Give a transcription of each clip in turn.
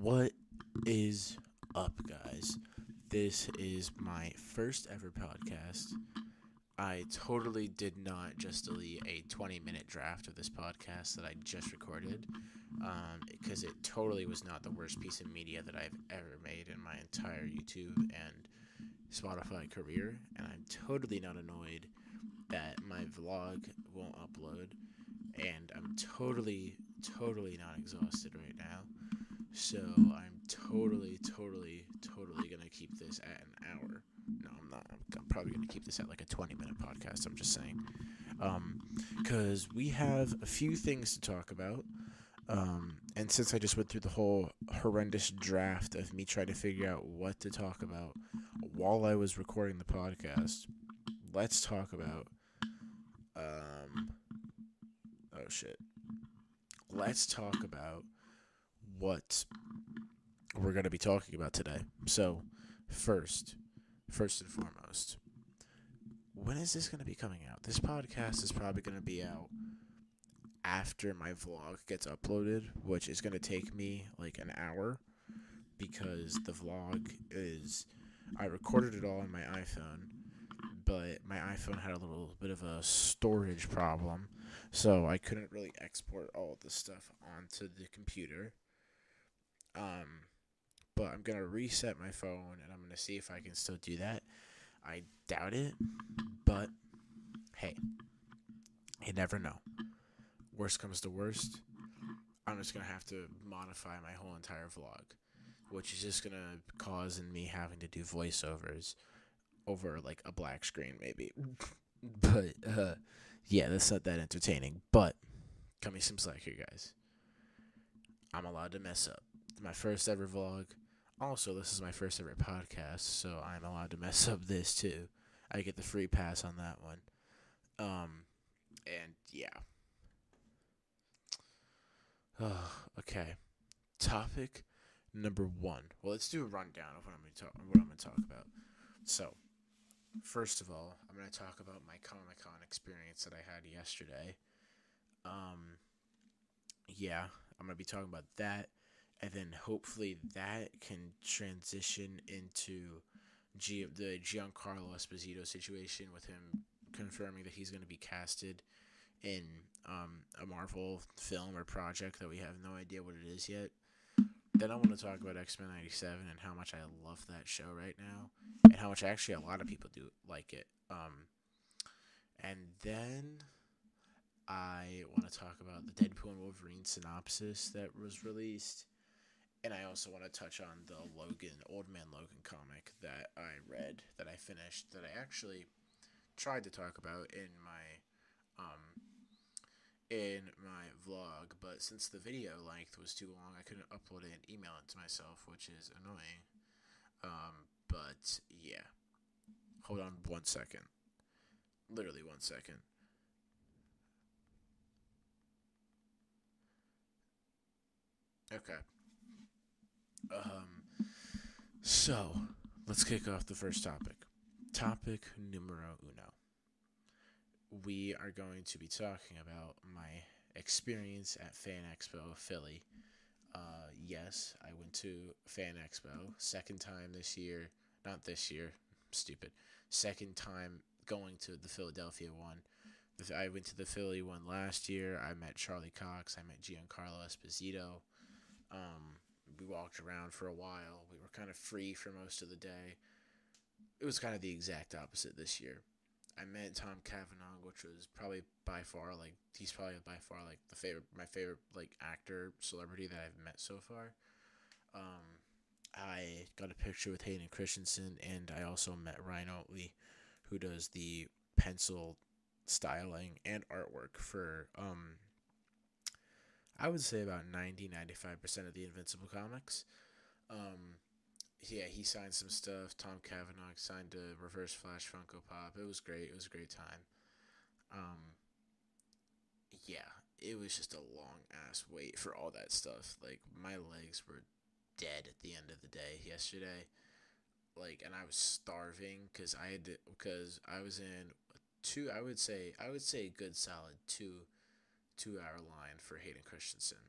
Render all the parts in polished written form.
What is up, guys? This is my first ever podcast. I totally did not just delete a 20-minute draft of this podcast that I just recorded, because it totally was not the worst piece of media that I've ever made in my entire YouTube and Spotify career, and I'm totally not annoyed that my vlog won't upload, and I'm totally not exhausted right now. So I'm totally gonna keep this at an hour. No, I'm not. I'm probably gonna keep this at like a 20-minute podcast. I'm just saying, because we have a few things to talk about. And since I just went through the whole horrendous draft of me trying to figure out what to talk about while I was recording the podcast, let's talk about. Oh shit. Let's talk about what we're going to be talking about today. So, first and foremost, when is this going to be coming out? This podcast is probably going to be out after my vlog gets uploaded, which is going to take me like an hour because the vlog is, I recorded it all on my iPhone, but my iPhone had a little bit of a storage problem, so I couldn't really export all of the stuff onto the computer. But I'm going to reset my phone, and I'm going to see if I can still do that. I doubt it, but hey, you never know. Worst comes to worst, I'm just going to have to modify my whole entire vlog, which is just going to cause me having to do voiceovers over, like, a black screen, maybe. But, yeah, that's not that entertaining. But, cut me some slack here, guys. I'm allowed to mess up. My first ever vlog. Also, this is my first ever podcast, so I'm allowed to mess up this too. I get the free pass on that one. And yeah. Okay. Topic number 1. Well, let's do a rundown of what I'm going to talk about. So, first of all, I'm going to talk about my Comic-Con experience that I had yesterday. Yeah, I'm going to be talking about that. And then hopefully that can transition into the Giancarlo Esposito situation with him confirming that he's going to be casted in a Marvel film or project that we have no idea what it is yet. Then I want to talk about XMen 97 and how much I love that show right now, and how much actually a lot of people do like it. And then I want to talk about the Deadpool and Wolverine synopsis that was released. And I also want to touch on the Old Man Logan comic that I read, that I finished, that I actually tried to talk about in my vlog, but since the video length was too long, I couldn't upload it and email it to myself, which is annoying. But yeah, hold on 1 second, literally 1 second. Okay. So, let's kick off the first topic. Topic numero uno. We are going to be talking about my experience at Fan Expo Philly. Yes, I went to Fan Expo. Second time this year. Not this year. Stupid. Second time going to the Philadelphia one. I went to the Philly one last year. I met Charlie Cox. I met Giancarlo Esposito. We walked around for a while. We were kind of free for most of the day. It was kind of the exact opposite this year. I met Tom Cavanaugh, which was probably by far my favorite like actor celebrity that I've met so far. I got a picture with Hayden Christensen, and I also met Ryan Oatley, who does the pencil styling and artwork for I would say about 90-95% of the Invincible comics. Yeah, he signed some stuff. Tom Cavanaugh signed a Reverse Flash Funko Pop. It was great. It was a great time. Yeah, it was just a long ass wait for all that stuff. Like, my legs were dead at the end of the day yesterday. Like, and I was starving because I was in I would say a good solid 2 hour line for Hayden Christensen.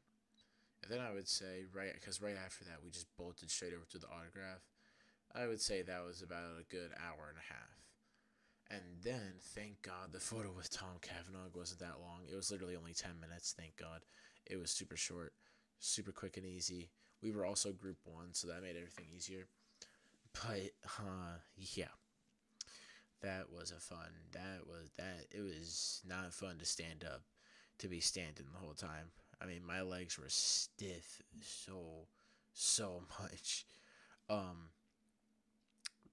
then I would say, because right after that, we just bolted straight over to the autograph. I would say that was about a good hour and a half. And then, thank God, the photo with Tom Cavanaugh wasn't that long. It was literally only 10 minutes, thank God. It was super short, super quick and easy. We were also group 1, so that made everything easier. But, yeah. That was it was not fun to stand up, to be standing the whole time. I mean, my legs were stiff so much.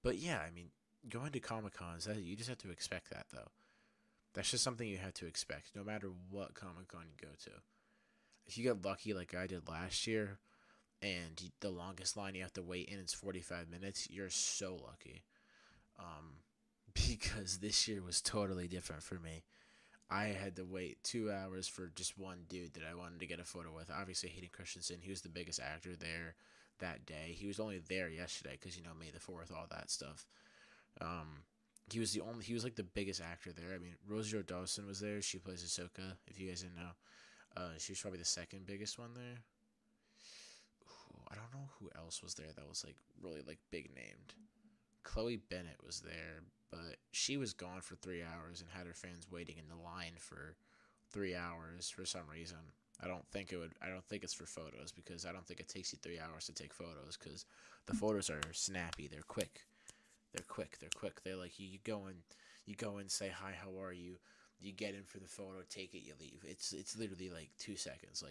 But yeah, I mean, going to Comic-Cons, you just have to expect that, though. That's just something you have to expect, no matter what Comic-Con you go to. If you get lucky like I did last year, and the longest line you have to wait in is 45 minutes, you're so lucky. Because this year was totally different for me. I had to wait 2 hours for just one dude that I wanted to get a photo with. Obviously, Hayden Christensen, he was the biggest actor there that day. He was only there yesterday because, May the 4th, all that stuff. He was like the biggest actor there. I mean, Rosario Dawson was there. She plays Ahsoka, if you guys didn't know. She was probably the second biggest one there. Ooh, I don't know who else was there that was, like, really, like, big named. Chloe Bennett was there, but she was gone for 3 hours and had her fans waiting in the line for 3 hours for some reason. I don't think it's for photos, because I don't think it takes you 3 hours to take photos, because the photos are snappy. They're quick. They're like, you go in, say hi, how are you? You get in for the photo, take it, you leave. It's literally like 2 seconds.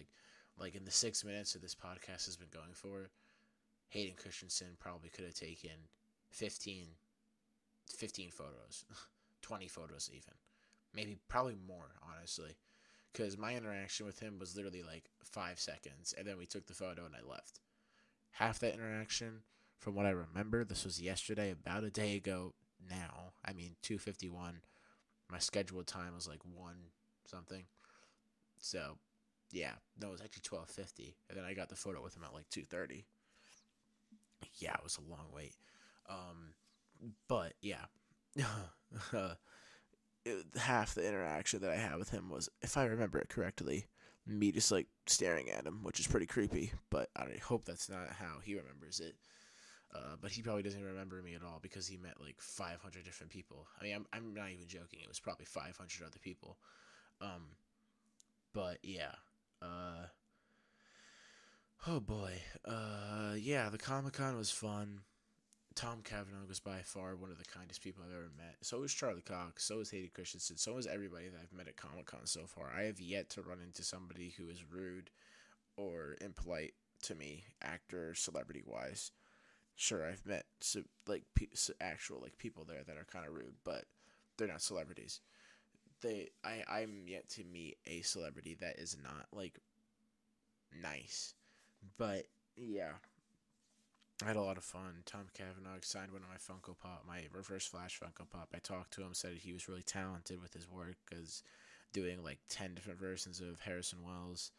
Like in the 6 minutes that this podcast has been going for, Hayden Christensen probably could have taken 15 photos, 20 photos even. Probably more, honestly. Because my interaction with him was literally like 5 seconds, and then we took the photo and I left. Half that interaction, from what I remember, this was yesterday, about a day ago now. 2:51. My scheduled time was like 1 something. So, yeah. No, it was actually 12:50. And then I got the photo with him at like 2:30. Yeah, it was a long wait. But yeah, half the interaction that I had with him was, if I remember it correctly, me just like staring at him, which is pretty creepy. But I hope that's not how he remembers it. But he probably doesn't remember me at all, because he met like 500 different people. I'm not even joking. It was probably 500 other people. But yeah. Oh boy. Yeah, the Comic-Con was fun. Tom Cavanaugh was by far one of the kindest people I've ever met. So was Charlie Cox. So was Hayden Christensen. So was everybody that I've met at Comic-Con so far. I have yet to run into somebody who is rude or impolite to me, actor, celebrity-wise. Sure, I've met actual people there that are kind of rude, but they're not celebrities. I'm yet to meet a celebrity that is not like nice. But yeah, I had a lot of fun. Tom Cavanaugh signed one of my Funko Pop, my Reverse Flash Funko Pop. I talked to him, said he was really talented with his work, because doing like 10 different versions of Harrison Wells.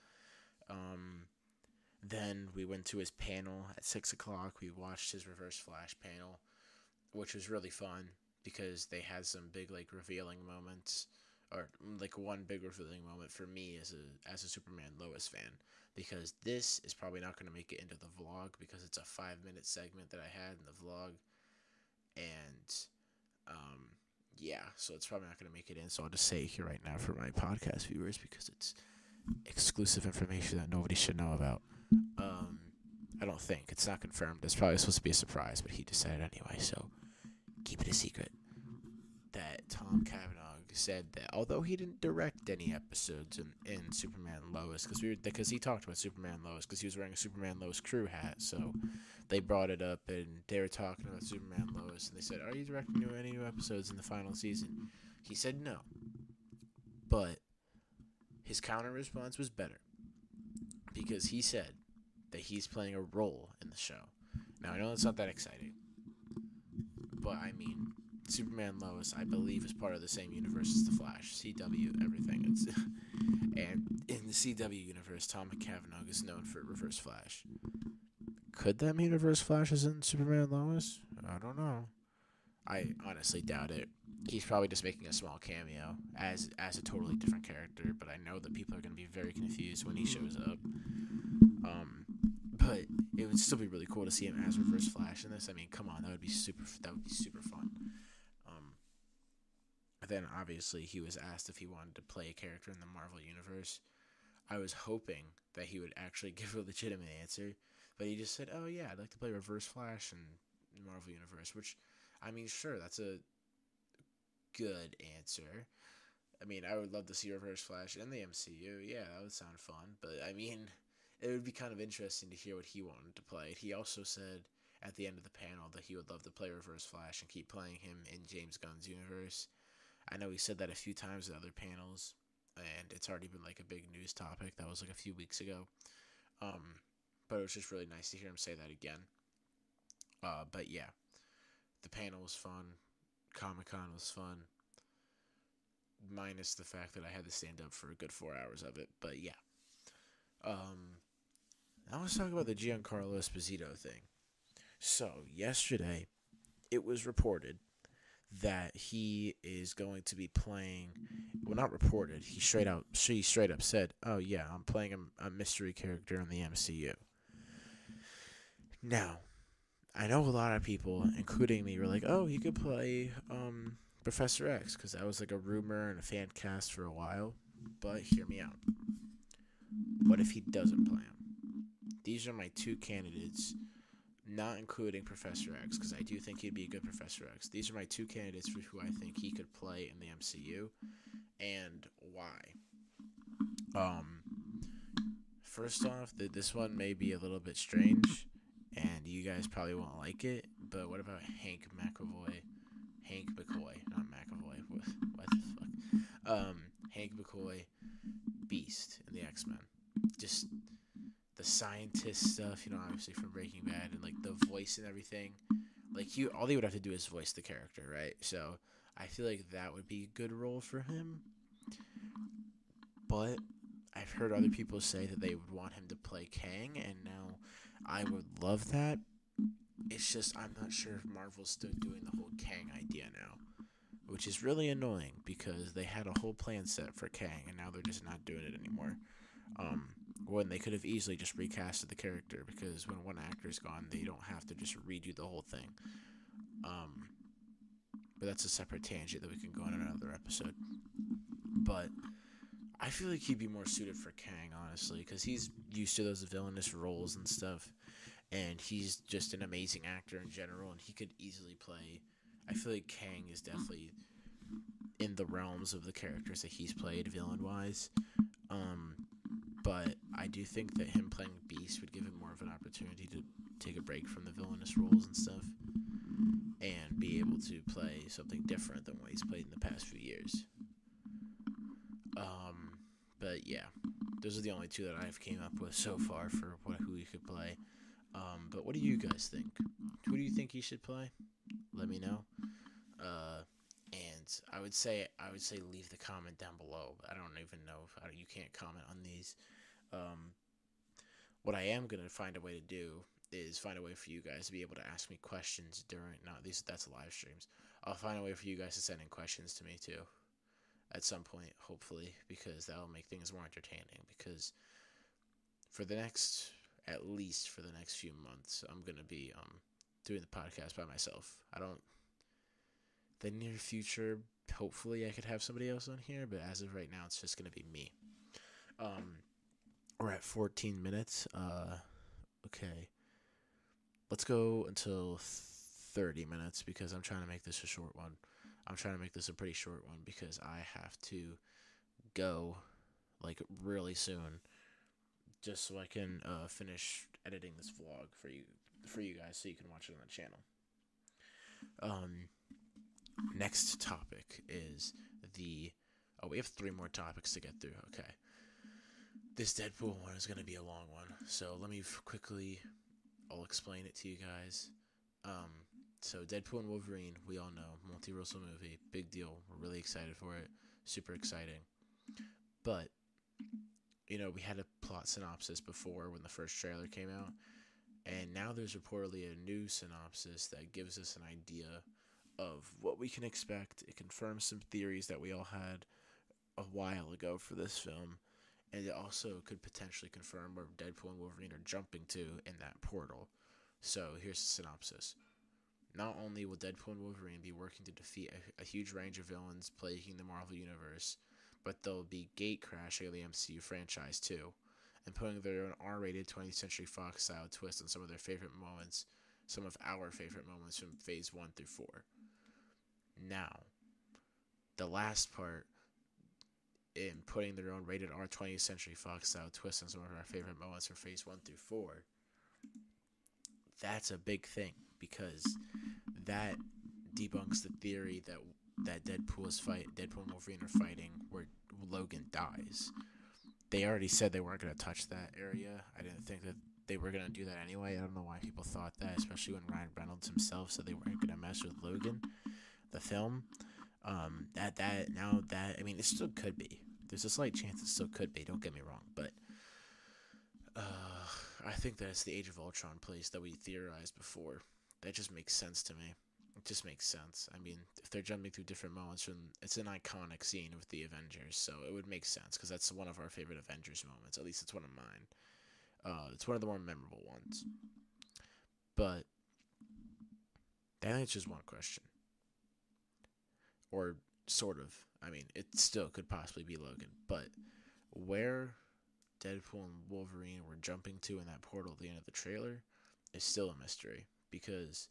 Then we went to his panel at 6 o'clock. We watched his Reverse Flash panel, which was really fun, because they had some big like revealing moments, or like one big revealing moment for me as a Superman Lois fan, because this is probably not going to make it into the vlog, because it's a 5-minute segment that I had in the vlog, and yeah, so it's probably not going to make it in. So I'll just say it here right now for my podcast viewers, because it's exclusive information that nobody should know about. I don't think. It's not confirmed. It's probably supposed to be a surprise, but he just said it anyway, so keep it a secret. That Tom Cavanaugh said that although he didn't direct any episodes in Superman and Lois, because he talked about Superman and Lois, because he was wearing a Superman and Lois crew hat, so they brought it up, and they were talking about Superman and Lois, and they said, "Are you directing any new episodes in the final season?" He said no, but his counter response was better, because he said that he's playing a role in the show. Now, I know it's not that exciting, but Superman Lois, I believe, is part of the same universe as the Flash, CW, everything. And in the CW universe, Tom Cavanaugh is known for Reverse Flash. Could that mean Reverse Flash is in Superman Lois? I don't know. I honestly doubt it. He's probably just making a small cameo as a totally different character, but I know that people are going to be very confused when he shows up. But it would still be really cool to see him as Reverse Flash in this. I mean, come on, that would be super. That would be super fun. Then obviously he was asked if he wanted to play a character in the Marvel universe. I was hoping that he would actually give a legitimate answer, but he just said, "Oh yeah, I'd like to play Reverse Flash in the Marvel universe." Which, I mean, sure, that's a good answer. I mean, I would love to see Reverse Flash in the MCU. Yeah, that would sound fun. But I mean, it would be kind of interesting to hear what he wanted to play. He also said at the end of the panel that he would love to play Reverse Flash and keep playing him in James Gunn's universe. I know he said that a few times in other panels, and it's already been like a big news topic. That was like a few weeks ago. But it was just really nice to hear him say that again. But yeah, the panel was fun. Comic-Con was fun. Minus the fact that I had to stand up for a good 4 hours of it. But yeah. Now let's talk about the Giancarlo Esposito thing. So, yesterday, it was reported that he is going to be playing. Well, not reported. She straight up said, "Oh yeah, I'm playing a mystery character in the MCU." Now, I know a lot of people, including me, were like, "Oh, he could play Professor X," because that was like a rumor and a fan cast for a while. But hear me out. What if he doesn't play him? These are my two candidates. Not including Professor X, because I do think he'd be a good Professor X. These are my two candidates for who I think he could play in the MCU, and why. First off, this one may be a little bit strange, and you guys probably won't like it, but what about Hank McCoy, not McAvoy, what the fuck? Hank McCoy, Beast in the X-Men. Just the scientist stuff, obviously from Breaking Bad, and like the voice and everything. Like all he would have to do is voice the character, right? So I feel like that would be a good role for him. But I've heard other people say that they would want him to play Kang, and now I would love that. It's just I'm not sure if Marvel's still doing the whole Kang idea now, which is really annoying because they had a whole plan set for Kang, and now they're just not doing it anymore. When they could have easily just recasted the character, because when one actor's gone, they don't have to just redo the whole thing. But that's a separate tangent that we can go on in another episode. But I feel like he'd be more suited for Kang, honestly, because he's used to those villainous roles and stuff, and he's just an amazing actor in general, and he could easily play. I feel like Kang is definitely in the realms of the characters that he's played villain-wise. But I do think that him playing Beast would give him more of an opportunity to take a break from the villainous roles and stuff, and be able to play something different than what he's played in the past few years. But yeah, those are the only two that I've came up with so far for who he could play. But what do you guys think? Who do you think he should play? Let me know. And I would say leave the comment down below. I don't even know if you can't comment on these. What I am gonna find a way to do is find a way for you guys to be able to ask me questions during. That's live streams. I'll find a way for you guys to send in questions to me too, at some point, hopefully, because that'll make things more entertaining. Because at least for the next few months, I'm gonna be doing the podcast by myself. The near future, hopefully I could have somebody else on here, but as of right now, it's just going to be me. We're at 14 minutes. Okay. Let's go until 30 minutes because I'm trying to make this a short one. I'm trying to make this a pretty short one because I have to go, like, really soon just so I can finish editing this vlog for you guys so you can watch it on the channel. Next topic is we have 3 more topics to get through. Okay. This Deadpool one is going to be a long one. So let me I'll explain it to you guys. So Deadpool and Wolverine, we all know, multiversal movie, big deal. We're really excited for it. Super exciting. But, we had a plot synopsis before when the first trailer came out. And now there's reportedly a new synopsis that gives us an idea of what we can expect. It confirms some theories that we all had a while ago for this film, And it also could potentially confirm where Deadpool and Wolverine are jumping to in that portal. So here's the synopsis. Not only will Deadpool and Wolverine be working to defeat a huge range of villains plaguing the Marvel Universe, but they'll be gate crashing the MCU franchise too, and putting their own R-rated 20th Century Fox style twist on some of our favorite moments from Phase 1 through 4. Now, the last part, in putting their own rated R 20th Century Fox style twist on some of our favorite moments from Phase 1 through 4, that's a big thing, because that debunks the theory that Deadpool and Wolverine are fighting where Logan dies. They already said they weren't going to touch that area. I didn't think that they were going to do that anyway. I don't know why people thought that, especially when Ryan Reynolds himself said they weren't going to mess with Logan, the film. It still could be. There's a slight chance it still could be, don't get me wrong, but I think that it's the Age of Ultron place that we theorized before. That just makes sense to me. It just makes sense. I mean, if they're jumping through different moments, it's an iconic scene with the Avengers, so it would make sense, because that's one of our favorite Avengers moments. At least it's one of mine. It's one of the more memorable ones. But that answers one question. Or sort of. I mean, it still could possibly be Logan. But where Deadpool and Wolverine were jumping to in that portal at the end of the trailer is still a mystery. Because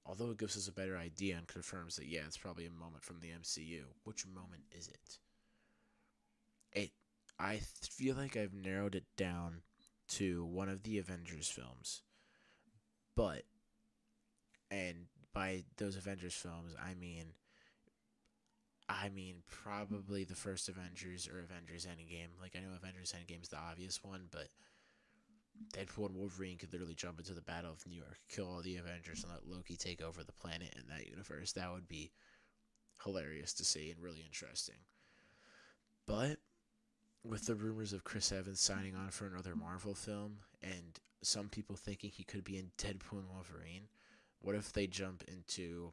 although it gives us a better idea and confirms that, yeah, it's probably a moment from the MCU, which moment is it? I feel like I've narrowed it down to one of the Avengers films. And by those Avengers films, I mean probably the first Avengers or Avengers Endgame. Like, I know Avengers Endgame is the obvious one, but Deadpool and Wolverine could literally jump into the Battle of New York, kill all the Avengers, and let Loki take over the planet in that universe. That would be hilarious to see and really interesting. But with the rumors of Chris Evans signing on for another Marvel film, and some people thinking he could be in Deadpool and Wolverine, what if they jump into,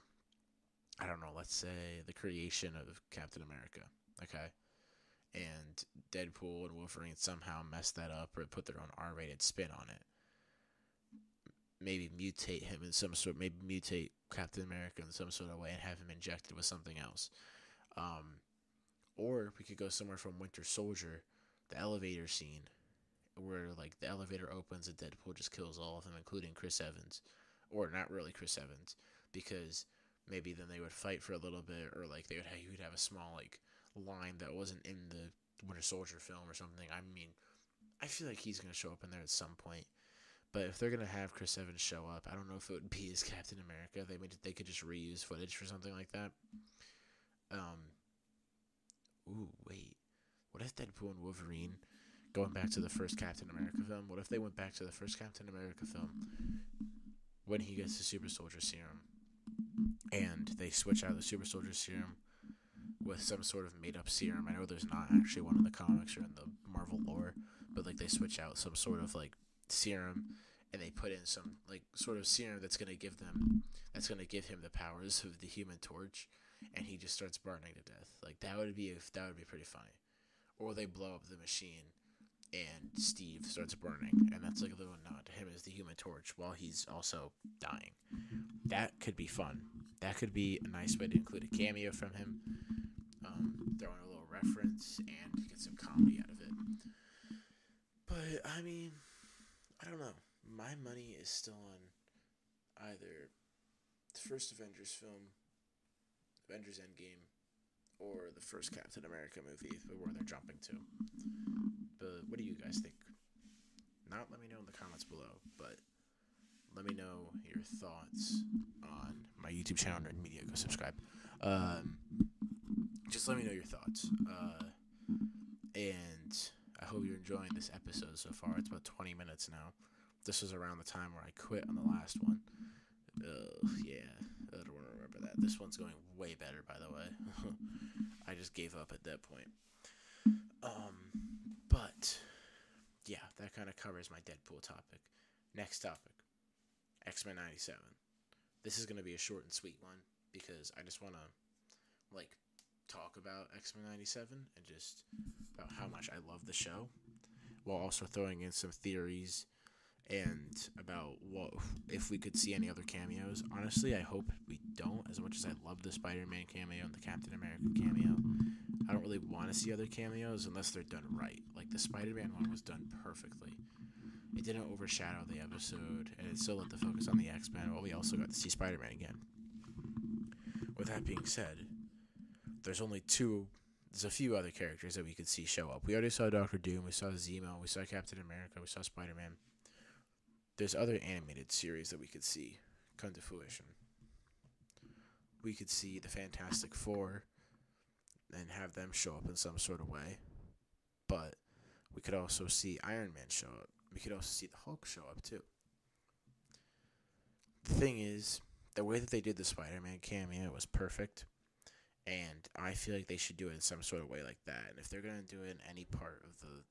I don't know, let's say the creation of Captain America, okay? And Deadpool and Wolverine somehow mess that up or put their own R-rated spin on it. Maybe mutate him in some sort, maybe mutate Captain America in some sort of way and have him injected with something else. Or we could go somewhere from Winter Soldier, the elevator scene, where like the elevator opens and Deadpool just kills all of them, including Chris Evans. Or not really Chris Evans, because maybe then they would fight for a little bit, or like he would have a small like line that wasn't in the Winter Soldier film or something. I mean, I feel like he's gonna show up in there at some point. But if they're gonna have Chris Evans show up, I don't know if it would be as Captain America. They could just reuse footage for something like that. Wait. What if Deadpool and Wolverine, going back to the first Captain America film, what if they went back to the first Captain America film when he gets the Super Soldier Serum, and they switch out the Super Soldier Serum with some sort of made-up serum? I know there's not actually one in the comics or in the Marvel lore, but like they switch out some sort of like serum, and they put in some like sort of serum that's gonna give him the powers of the Human Torch, and he just starts burning to death. Like that would be pretty funny. Or they blow up the machine and Steve starts burning, and that's like a little nod to him as the Human Torch while he's also dying. That could be fun. That could be a nice way to include a cameo from him, throw in a little reference, and get some comedy out of it. But, I mean, I don't know. My money is still on either the first Avengers film, Avengers Endgame, or the first Captain America movie, where they're jumping to. But what do you guys think? Not let me know in the comments below, but let me know your thoughts on my YouTube channel, Nerd Media. Go subscribe. Just let me know your thoughts. And I hope you're enjoying this episode so far. It's about 20 minutes now. This was around the time where I quit on the last one. Yeah, I don't want to remember that. This one's going way better, by the way. I just gave up at that point. But yeah, that kind of covers my Deadpool topic. Next topic, X-Men 97. This is going to be a short and sweet one because I just want to, talk about X-Men 97 and just about how much I love the show, while also throwing in some theories and about what if we could see any other cameos. Honestly, I hope we don't. As much as I love the Spider-Man cameo and the Captain America cameo, I don't really want to see other cameos unless they're done right. Like the Spider-Man one was done perfectly. It didn't overshadow the episode, and it still let the focus on the X-Men. Well, we also got to see Spider-Man again. With that being said, there's a few other characters that we could see show up. We already saw Doctor Doom, we saw Zemo, we saw Captain America, we saw Spider-Man. There's other animated series that we could see come to fruition. We could see the Fantastic Four and have them show up in some sort of way. But we could also see Iron Man show up. We could also see the Hulk show up too. The thing is, the way that they did the Spider-Man cameo was perfect. And I feel like they should do it in some sort of way like that. And if they're going to do it in any part of the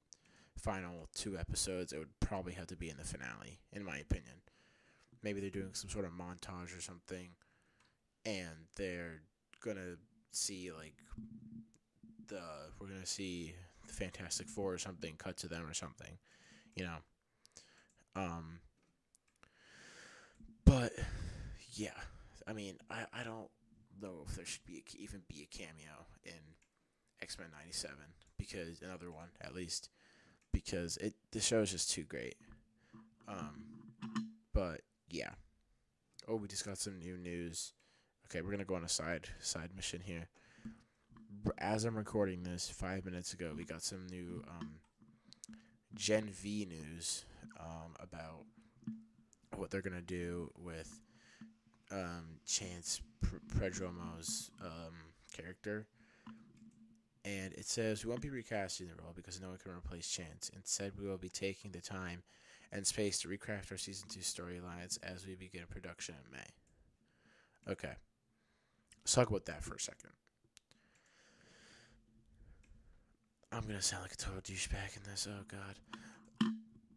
final 2 episodes, it would probably have to be in the finale, in my opinion. Maybe they're doing some sort of montage or something, and they're going to see, like, we're going to see the Fantastic Four or something, cut to them or something, you know. But, yeah, I mean, I don't know if there should even be a cameo in X-Men 97, because another one at least, because the show is just too great. But yeah. Oh, we just got some new news. Okay, we're gonna go on a side mission here. As I'm recording this, 5 minutes ago, we got some new Gen V news about what they're gonna do with Chance Predromo's character. And it says, we won't be recasting the role because no one can replace Chance. Instead, we will be taking the time and space to recraft our Season 2 storylines as we begin production in May. Okay. Let's talk about that for a second. I'm going to sound like a total douchebag in this. Oh, God.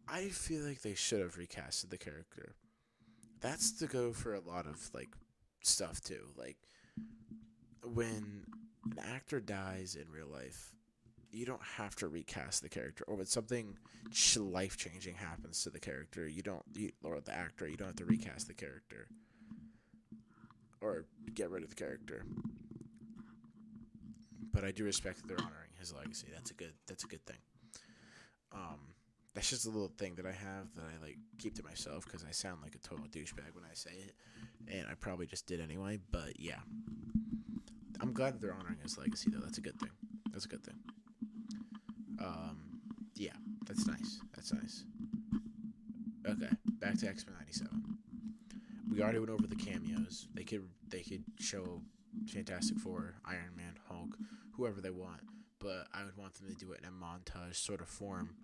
I feel like they should have recasted the character. That's to go for a lot of, like, stuff, too. Like, when an actor dies in real life, you don't have to recast the character. Or when something life-changing happens to the character, or the actor, you don't have to recast the character or get rid of the character. But I do respect that they're honoring his legacy. That's a good thing. That's just a little thing that I have that I like keep to myself because I sound like a total douchebag when I say it, and I probably just did anyway. But yeah. I'm glad that they're honoring his legacy, though. That's a good thing. Yeah, that's nice. Okay, back to X-Men 97. We already went over the cameos. They could show Fantastic Four, Iron Man, Hulk, whoever they want, but I would want them to do it in a montage sort of form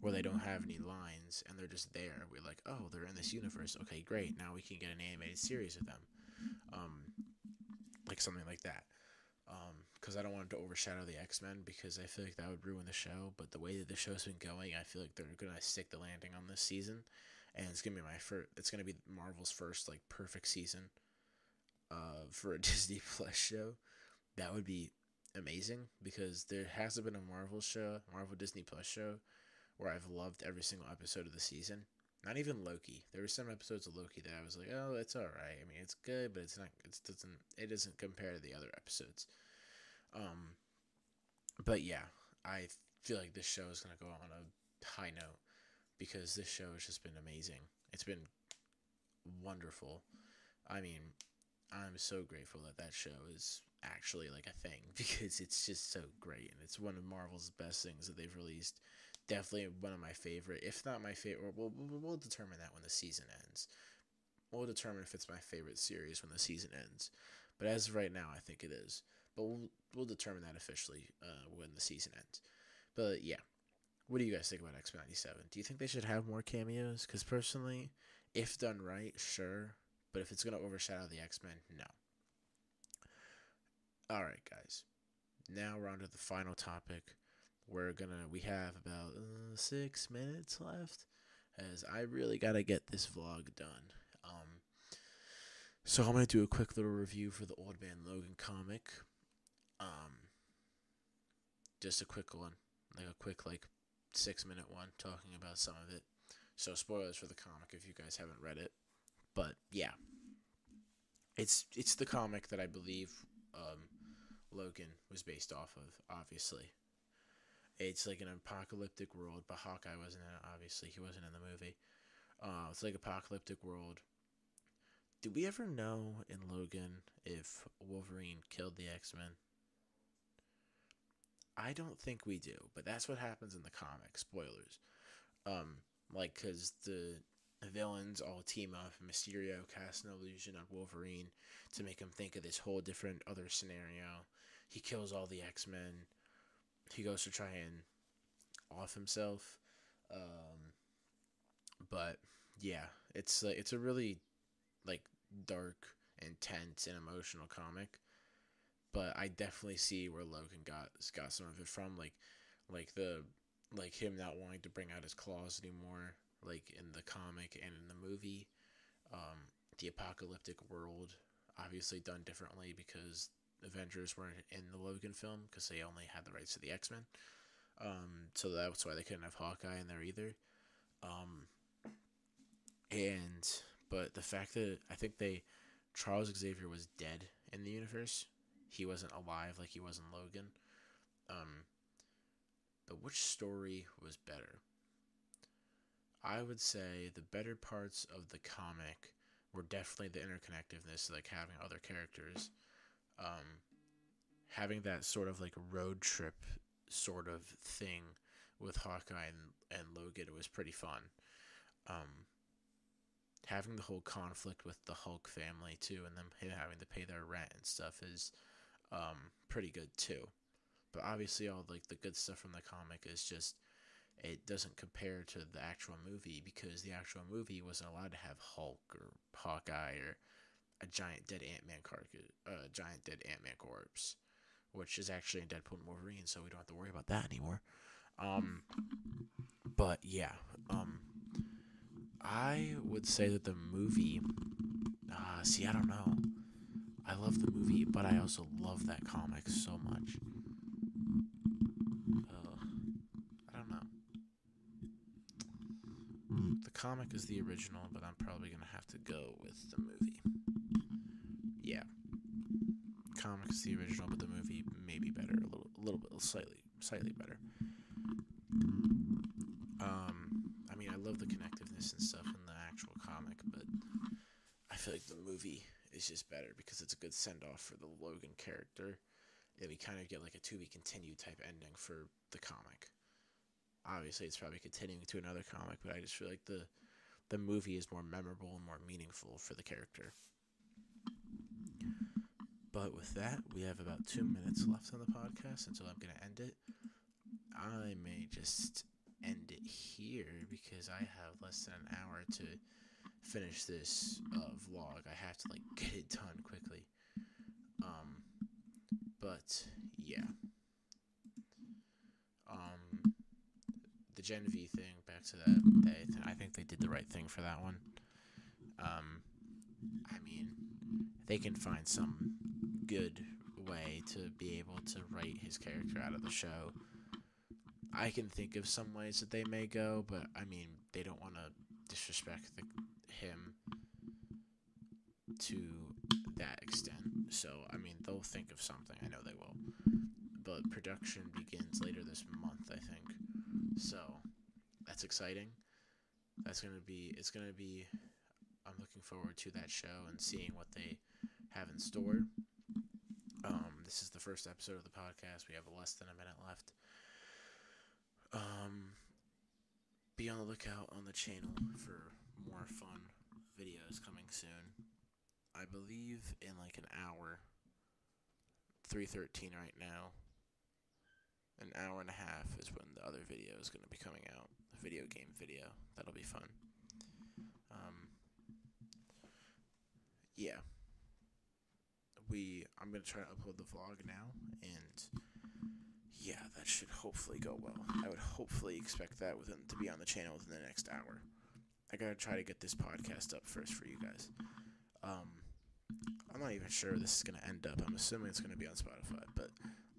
where they don't have any lines and they're just there. We're like, oh, they're in this universe. Okay, great. Now we can get an animated series of them. Like something like that. Because I don't want it to overshadow the X-Men, because I feel like that would ruin the show. But the way that the show's been going, I feel like they're gonna stick the landing on this season, and it's gonna be It's gonna be Marvel's first like perfect season, for a Disney Plus show. That would be amazing, because there hasn't been a Marvel Disney Plus show, where I've loved every single episode of the season. Not even Loki. There were some episodes of Loki that I was like, oh, it's all right. I mean, it's good, but it doesn't compare to the other episodes. But yeah, I feel like this show is going to go on a high note, because this show has just been amazing. It's been wonderful. I mean, I'm so grateful that show is actually like a thing, because it's just so great, and it's one of Marvel's best things that they've released. Definitely one of my favorite, if not my favorite. We'll determine that when the season ends. We'll determine if it's my favorite series when the season ends. But as of right now, I think it is. But we'll determine that officially when the season ends. But yeah, what do you guys think about X-Men 97? Do you think they should have more cameos? Because personally, if done right, sure. But if it's going to overshadow the X-Men, no. Alright, guys. Now we're on to the final topic. We have about 6 minutes left, as I really got to get this vlog done. So I'm going to do a quick little review for the Old Man Logan comic. Um, just a quick one, like a quick 6-minute one talking about some of it. So spoilers for the comic if you guys haven't read it. But yeah, it's the comic that I believe Logan was based off of. Obviously, it's like an apocalyptic world, but Hawkeye wasn't in it. Obviously, he wasn't in the movie. It's like apocalyptic world. Did we ever know in Logan if Wolverine killed the X-Men? I don't think we do, but that's what happens in the comic. Spoilers. Cause the villains all team up. Mysterio casts an illusion on Wolverine to make him think of this whole different other scenario. He kills all the X-Men. He goes to try and off himself. But yeah, it's a really dark, intense, and emotional comic. But I definitely see where Logan got some of it from, like him not wanting to bring out his claws anymore, like in the comic and in the movie. The apocalyptic world, obviously done differently because Avengers weren't in the Logan film because they only had the rights to the X-Men. So that's why they couldn't have Hawkeye in there either. But the fact that I think Charles Xavier was dead in the universe. He wasn't alive like he was in Logan. But which story was better? I would say the better parts of the comic were definitely the interconnectedness, like having other characters. Having that sort of road trip sort of thing with Hawkeye and Logan, it was pretty fun. Having the whole conflict with the Hulk family too, and them having to pay their rent and stuff is pretty good too. But obviously all the good stuff from the comic is just, it doesn't compare to the actual movie because the actual movie wasn't allowed to have Hulk or Hawkeye or a giant dead Ant-Man corpse, which is actually in Deadpool and Wolverine, so we don't have to worry about that anymore. But yeah, I would say that the movie, I don't know. I love the movie, but I also love that comic so much. I don't know. The comic is the original, but I'm probably going to have to go with the movie. Yeah. Comic is the original, but the movie may be better. A little bit, slightly better. I love the connectiveness and stuff in the actual comic, but I feel like the movie is just better because it's a good send-off for the Logan character. And we kind of get a to be continued type ending for the comic. Obviously, it's probably continuing to another comic, but I just feel like the movie is more memorable and more meaningful for the character. But with that, we have about 2 minutes left on the podcast until I'm going to end it. I may just end it here because I have less than an hour to finish this vlog. I have to get it done quickly. But yeah. The Gen V thing, back to that. I think they did the right thing for that one. They can find some good way to be able to write his character out of the show. I can think of some ways that they may go, but they don't want to disrespect him to that extent. So they'll think of something. I know they will. But production begins later this month, I think. So that's exciting. It's gonna be. I'm looking forward to that show and seeing what they have in store. This is the first episode of the podcast. We have less than a minute left. Be on the lookout on the channel for more fun videos coming soon. I believe in an hour. 3:13 right now. An hour and a half is when the other video is going to be coming out. A video game video. That'll be fun. Yeah. I'm going to try to upload the vlog now, and yeah, that should hopefully go well. I would hopefully expect that to be on the channel within the next hour. I got to try to get this podcast up first for you guys. I'm not even sure this is going to end up. I'm assuming it's going to be on Spotify, but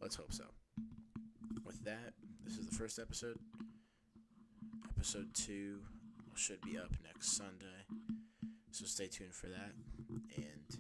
Let's hope so. With that, this is the first episode. Episode 2 should be up next Sunday, so stay tuned for that. And